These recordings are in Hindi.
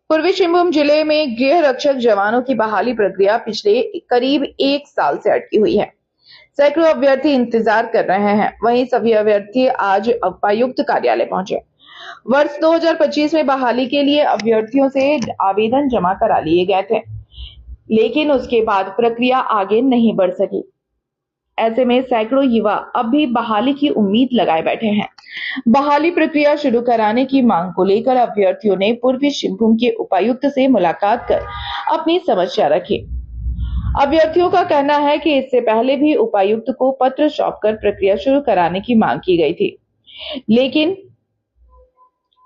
पूर्वी सिंहभूम जिले में गृह रक्षक जवानों की बहाली प्रक्रिया पिछले करीब 1 साल से अटकी हुई है। सैकड़ों अभ्यर्थी इंतजार कर रहे हैं। वहीं सभी अभ्यर्थी आज उपायुक्त कार्यालय पहुंचे। वर्ष 2025 में बहाली के लिए अभ्यर्थियों से आवेदन जमा करा लिए गए थे, लेकिन उसके बाद प्रक्रिया आगे नहीं बढ़ सकी। ऐसे में सैकड़ों युवा अब भी बहाली की उम्मीद लगाए बैठे हैं। बहाली प्रक्रिया शुरू कराने की मांग को लेकर अभ्यर्थियों ने पूर्वी सिंहभूम के उपायुक्त से मुलाकात कर अपनी समस्या रखी। अभ्यर्थियों का कहना है कि इससे पहले भी उपायुक्त को पत्र सौंपकर प्रक्रिया शुरू कराने की मांग की गई थी, लेकिन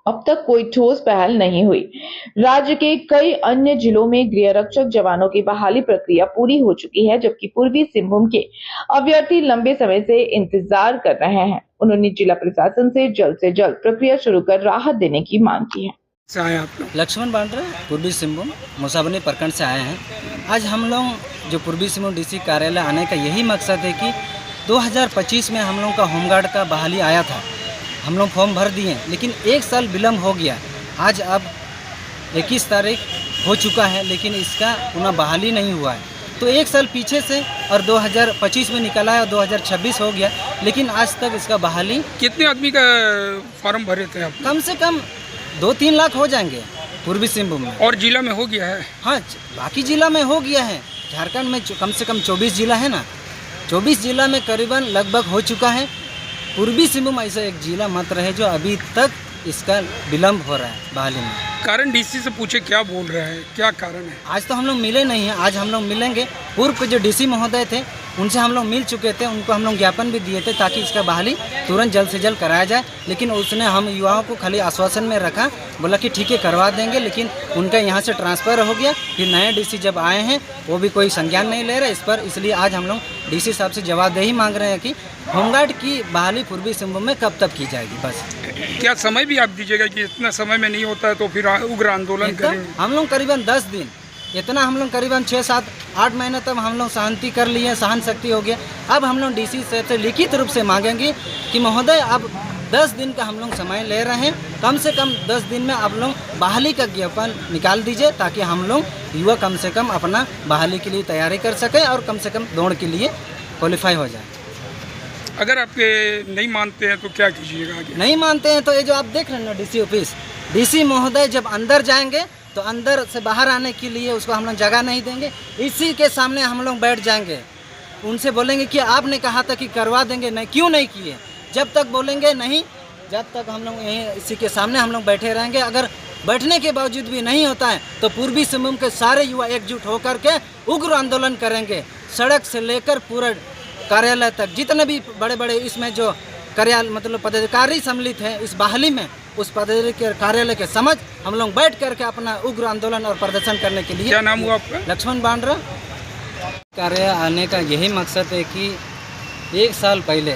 अब तक कोई ठोस पहल नहीं हुई। राज्य के कई अन्य जिलों में गृह रक्षक जवानों की बहाली प्रक्रिया पूरी हो चुकी है, जबकि पूर्वी सिंहभूम के अभ्यर्थी लंबे समय से इंतजार कर रहे हैं। उन्होंने जिला प्रशासन से जल्द प्रक्रिया शुरू कर राहत देने की मांग की है। लक्ष्मण बांड्रा पूर्वी सिंहभूम मुसाबनी प्रखंड से आए हैं। आज हम लोग जो पूर्वी सिंहभूम डीसी कार्यालय आने का यही मकसद है कि 2025 में हम लोग का होमगार्ड का बहाली आया था। हम लोग फॉर्म भर दिए, लेकिन 1 साल विलम्ब हो गया। आज अब 21 तारीख हो चुका है, लेकिन इसका पुनः बहाली नहीं हुआ है। तो 1 साल पीछे से और 2025 में निकला है और 2026 हो गया, लेकिन आज तक इसका बहाली। कितने आदमी का फॉर्म भरे थे आप? कम से कम 2-3 लाख हो जाएंगे पूर्वी सिंहभूम में। और जिला में हो गया है? हाँ, बाकी जिला में हो गया है। झारखंड में कम से कम 24 जिला है ना, 24 जिला में करीबन लगभग हो चुका है। पूर्वी सिंहभूम ऐसा एक जिला मात्र है जो अभी तक इसका विलम्ब हो रहा है बहाली में। कारण डीसी से पूछे, क्या बोल रहा है, क्या कारण है? आज तो हम लोग मिले नहीं हैं, आज हम लोग मिलेंगे। पूर्व के जो डीसी महोदय थे उनसे हम लोग मिल चुके थे, उनको हम लोग ज्ञापन भी दिए थे ताकि इसका बहाली तुरंत जल्द से जल्द कराया जाए, लेकिन उसने हम युवाओं को खाली आश्वासन में रखा, बोला कि ठीक है करवा देंगे, लेकिन उनका यहाँ से ट्रांसफ़र हो गया। फिर नए डीसी जब आए हैं वो भी कोई संज्ञान नहीं ले रहे इस पर, इसलिए आज हम लोग डीसी साहब से जवाबदेही मांग रहे हैं कि होमगार्ड की बहाली पूर्वी सिंहभूम में कब तक की जाएगी। बस क्या समय भी आप दीजिएगा कि इतना समय में नहीं होता है तो फिर उग्र आंदोलन करेंगे? हम लोग करीबन 10 दिन, इतना हम लोग करीबन 6-7-8 महीने तक हम लोग शांति कर लिए, सहन शक्ति हो गया। अब हम लोग डीसी साहब से लिखित रूप से मांगेंगे कि महोदय अब 10 दिन का हम लोग समय ले रहे हैं, कम से कम 10 दिन में आप लोग बहाली का ज्ञापन निकाल दीजिए ताकि हम लोग युवा कम से कम अपना बहाली के लिए तैयारी कर सकें और कम से कम दौड़ के लिए क्वालिफाई हो जाए। अगर आपके नहीं मानते हैं तो क्या कीजिएगा आगे? नहीं मानते हैं तो ये जो आप देख रहे हैं ना डीसी ऑफिस, डीसी महोदय जब अंदर जाएंगे तो अंदर से बाहर आने के लिए उसको हम लोग जगह नहीं देंगे, इसी के सामने हम लोग बैठ जाएंगे। उनसे बोलेंगे कि आपने कहा था कि करवा देंगे, नहीं क्यों नहीं किए? जब तक बोलेंगे नहीं, जब तक हम लोग यहीं इसी के सामने हम लोग बैठे रहेंगे। अगर बैठने के बावजूद भी नहीं होता है तो पूर्वी सिंहभूम के सारे युवा एकजुट होकर के उग्र आंदोलन करेंगे। सड़क से लेकर पूरा कार्यालय तक जितने भी बड़े बड़े इसमें जो कार्यालय मतलब पदाधिकारी सम्मिलित हैं इस बहाली में, उस पदाधिकारी कार्यालय के समझ हम लोग बैठ करके अपना उग्र आंदोलन और प्रदर्शन करने के लिए। क्या नाम हुआ आपका? लक्ष्मण बांड्रा। कार्य आने का यही मकसद है कि 1 साल पहले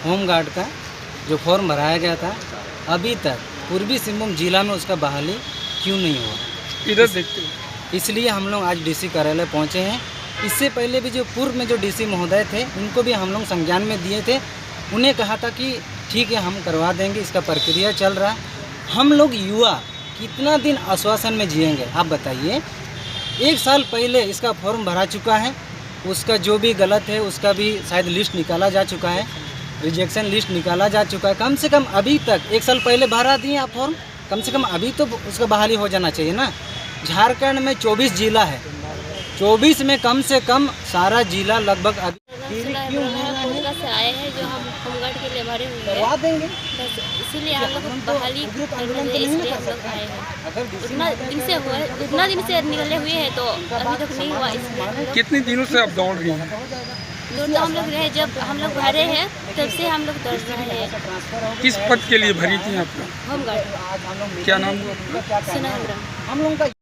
होमगार्ड का जो फॉर्म भराया गया था, अभी तक पूर्वी सिंहभूम जिला में उसका बहाली क्यों नहीं हुआ, इधर देखते हैं। इसलिए हम लोग आज डीसी कार्यालय पहुँचे हैं। इससे पहले भी जो पूर्व में जो डीसी महोदय थे उनको भी हम लोग संज्ञान में दिए थे, उन्हें कहा था कि ठीक है हम करवा देंगे, इसका प्रक्रिया चल रहा है। हम लोग युवा कितना दिन आश्वासन में जिएंगे आप बताइए? 1 साल पहले इसका फॉर्म भरा चुका है, उसका जो भी गलत है उसका भी शायद लिस्ट निकाला जा चुका है, रिजेक्शन लिस्ट निकाला जा चुका है। कम से कम अभी तक 1 साल पहले भरा दिए आप फॉर्म, कम से कम अभी तो उसका बहाली हो जाना चाहिए ना। झारखंड में 24 जिला है, 24 में कम से कम सारा जिला लगभग क्यों से आए हैं जो हम होमगार्ड के लिए भरे हुए करवा देंगे, बस इसीलिए हम लोग बहाली करने इसलिए हम लोग आए हैं। उतना दिन से निकले हुए हैं तो अभी तक नहीं हुआ, इसलिए। कितने दिनों से आप दौड़ रही हैं? तो हम लोग रहे, जब हम लोग भरे हैं तब से हम लोग दौड़ रहे हैं। किस पद के लिए भरी थी आप लोग? होमगार्ड। क्या नाम हुआ? सुनहरा। हम लोग का